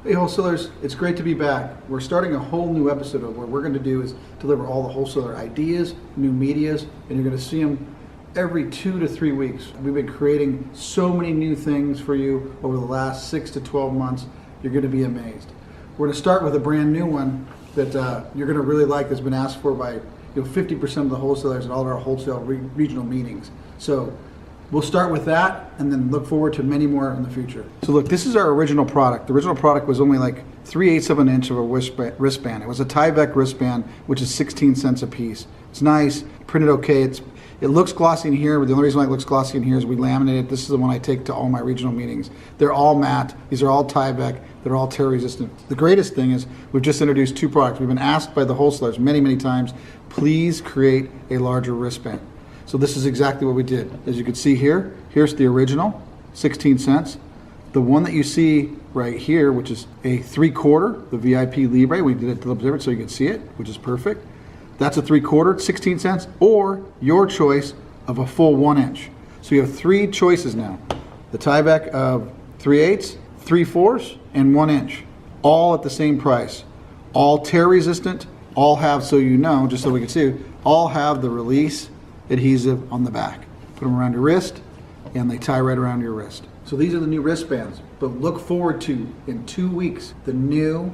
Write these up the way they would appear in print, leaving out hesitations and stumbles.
Hey wholesalers, it's great to be back. We're starting a whole new episode of what we're going to do is deliver all the wholesaler ideas, new medias, and you're going to see them every 2 to 3 weeks. We've been creating so many new things for you over the last 6 to 12 months. You're going to be amazed. We're going to start with a brand new one that you're going to really like. That's been asked for by 50% of the wholesalers at all of our wholesale regional meetings. So we'll start with that and then look forward to many more in the future. So look, this is our original product. The original product was only like 3/8 of an inch of a wristband. It was a Tyvek wristband, which is 16 cents a piece. It's nice, printed okay. It looks glossy in here, but the only reason why it looks glossy in here is we laminate it. This is the one I take to all my regional meetings. They're all matte. These are all Tyvek. They're all tear resistant. The greatest thing is we've just introduced 2 products. We've been asked by the wholesalers many, many times, please create a larger wristband. So this is exactly what we did. As you can see here, here's the original, 16 cents. The one that you see right here, which is a 3/4, the VIP Libre, we did it to observe it so you can see it, which is perfect. That's a 3/4, 16 cents, or your choice of a full 1 inch. So you have 3 choices now. The Tyvek of 3/8, 3/4, and 1 inch, all at the same price. All tear resistant, all have, so you know, just so we can see, all have the release adhesive on the back. Put them around your wrist and they tie right around your wrist. So these are the new wristbands, but look forward to, in 2 weeks, the new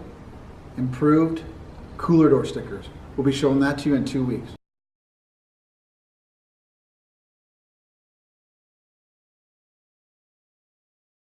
improved cooler door stickers. We'll be showing that to you in 2 weeks.